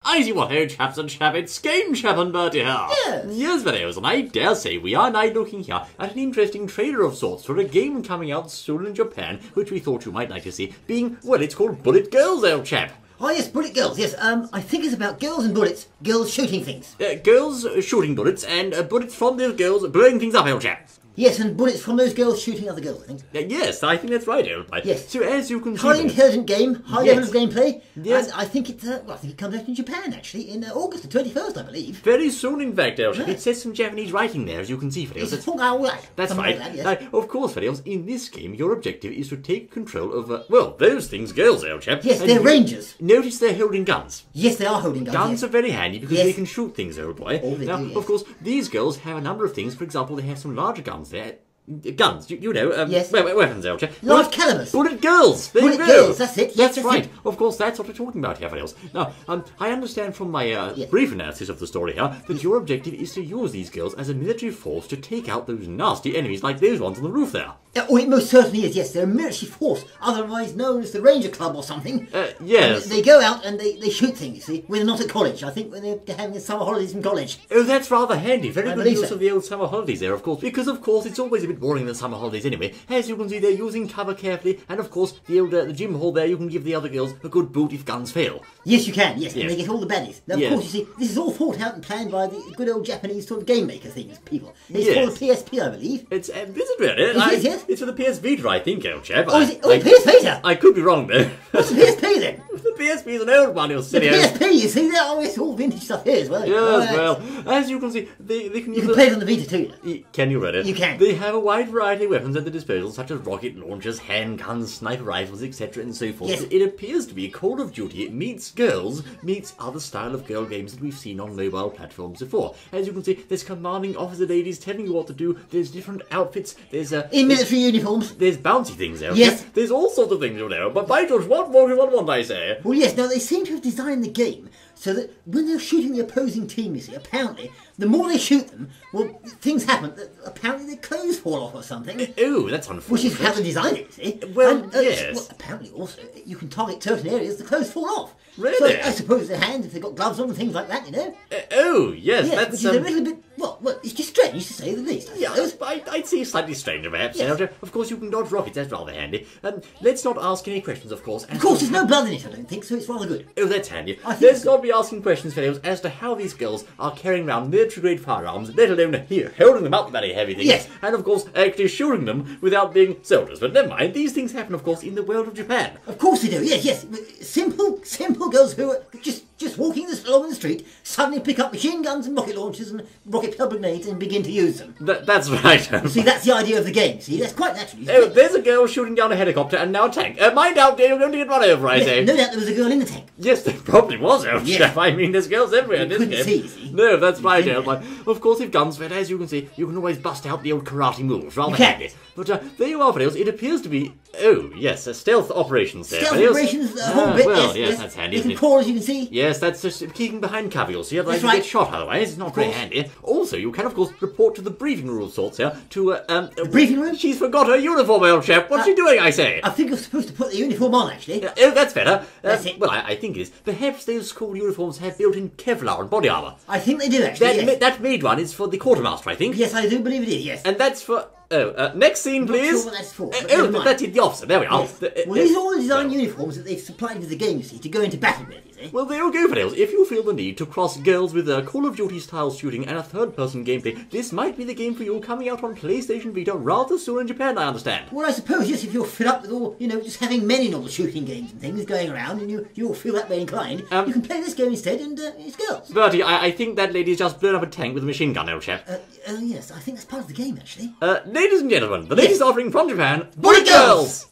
I see what ho chaps and chappets, game chap and Bertie here. Yes, videos, and I dare say we are now looking here at an interesting trailer of sorts for a game coming out soon in Japan, which we thought you might like to see, being, well, it's called Bullet Girls, old chap. Oh yes, Bullet Girls, yes. I think it's about girls and bullets. Girls shooting things. Girls shooting bullets, and bullets from those girls blowing things up, old chap. Yes, and bullets from those girls shooting other girls, I think. Yes, I think that's right, old mate. Yes. So as you can see... Highly intelligent game, high level of gameplay. Yes. And I think it comes out in Japan, actually, in August the 21st, I believe. Very soon, in fact, old chap. It says some Japanese writing there, as you can see, Fidels. That's right. Like that, yes. Now, of course, Fidels, in this game, your objective is to take control of, well, those things, girls, old chap. Yes, they're rangers. Notice they're holding guns. Yes, they are holding guns. Guns are very handy because they can shoot things, old boy. Oh, they do, yes. Of course, these girls have a number of things. For example, they have some larger guns there. Guns, you know, yes. Weapons, old chap. Large calibers. Bullet girls. Bullet girls, that's it. Yes, that's right. Of course, that's what we're talking about here, Fidels. Now, I understand from my brief analysis of the story here that your objective is to use these girls as a military force to take out those nasty enemies like those ones on the roof there. Oh, it most certainly is, yes. They're a military force, otherwise known as the Ranger Club or something. Yes. And they go out and they shoot things, you see, when they're not at college. I think when they're having summer holidays from college. Oh, that's rather handy. Very good use so. of the old summer holidays there, of course. Because, of course, it's always a bit boring in the summer holidays anyway. As you can see, they're using cover carefully. And, of course, the old the gym hall there, you can give the other girls a good boot if guns fail. Yes, you can, yes. And they get all the baddies. Now, of course, you see, this is all thought out and planned by the good old Japanese sort of game maker things, people. It's called a PSP, I believe. Is it really? Yes. It's for the PS Vita, I think, old chap. Oh, is it? Oh, PS Vita? I could be wrong, though. What's the PSP, then? The PSP is an old one, you're silly. The PSP, you see, it's all vintage stuff here as well. Yes, well, as you can see, they can use... You can play it on the Vita too. Can you read it? You can. They have a wide variety of weapons at their disposal, such as rocket launchers, handguns, sniper rifles, etc. and so forth. Yes. It appears to be Call of Duty meets girls, meets other style of girl games that we've seen on mobile platforms before. As you can see, there's commanding officer ladies telling you what to do, there's different outfits, there's... in military uniforms. There's bouncy things there. Yes. There's all sorts of things, you know, but by George, what more do you want, I say? Well, yes, now they seem to have designed the game so that when they're shooting the opposing team, you see, apparently, the more they shoot them, well, things happen. Apparently their clothes fall off or something. Oh, that's unfortunate. Which is how they designed it, you see. Well, yes. Well, apparently also, you can target certain areas, the clothes fall off. Really? So I suppose their hands, if they've got gloves on and things like that, you know. Oh, yes, yeah, that's... which is a little bit, well, it's just strange to say the least, I suppose. I'd say slightly stranger, perhaps. Yes. Of course, you can dodge rockets, that's rather handy. Let's not ask any questions, of course. Of course, there's no blood in it, I don't think, so it's rather good. Oh, that's handy. Let's not be asking questions, fellows, as to how these girls are carrying around military-grade firearms, let alone here, holding them up very heavy things. Yes. And, of course, actually shooting them without being soldiers. But never mind, these things happen, of course, in the world of Japan. Of course they do, yes. Simple girls who are just walking along the street suddenly pick up machine guns and rocket launchers and rocket propelled grenades and begin to use them. That's right. See, that's the idea of the game. See, that's quite natural. Oh, there's a girl shooting down a helicopter and now a tank. Mind out, dear, you're going to get run over, I say. No doubt there was a girl in the tank. Yes, there probably was, old chap. I mean, there's girls everywhere in this game. See. No, that's right, old man. Of course, if guns fit, as you can see, you can always bust out the old karate moves. Rather handy. But there you are, Fidels. It appears to be, stealth operations there. Stealth operations, a whole bit. Well, yes, that's handy, isn't it? You can crawl, as you can see. Yes, that's just keeping behind cover, you'll see. Otherwise, That's right. You get shot otherwise. It's not very handy. Also, you can, of course, report to the briefing room of sorts here. The briefing room? She's forgot her uniform, old chap. What's she doing, I say? I think you're supposed to put the uniform on, actually. Oh, that's better. That's it. Well, I think it is. Perhaps those school uniforms have built-in Kevlar and body armour. I think they do, actually, That made one is for the quartermaster, I think. Yes, I do believe it is, yes. And that's for... next scene, please. Not sure what that's for. That's it, the officer. There we are. Yes. Well, these are all the design uniforms that they've supplied to the game, you see, to go into battle with, you see. Well, there you go, Fidels. If you feel the need to cross girls with Call of Duty-style shooting and a third-person gameplay, this might be the game for you, coming out on PlayStation Vita rather soon in Japan, I understand. Well, I suppose, yes, if you're fed up with all, just having men in all the shooting games and things going around, and you'll feel that way inclined, you can play this game instead, and it's girls. Bertie, I think that lady's just blown up a tank with a machine gun, old chap. Yes, I think that's part of the game, actually. Ladies and gentlemen, the latest offering from Japan, Bullet Girls!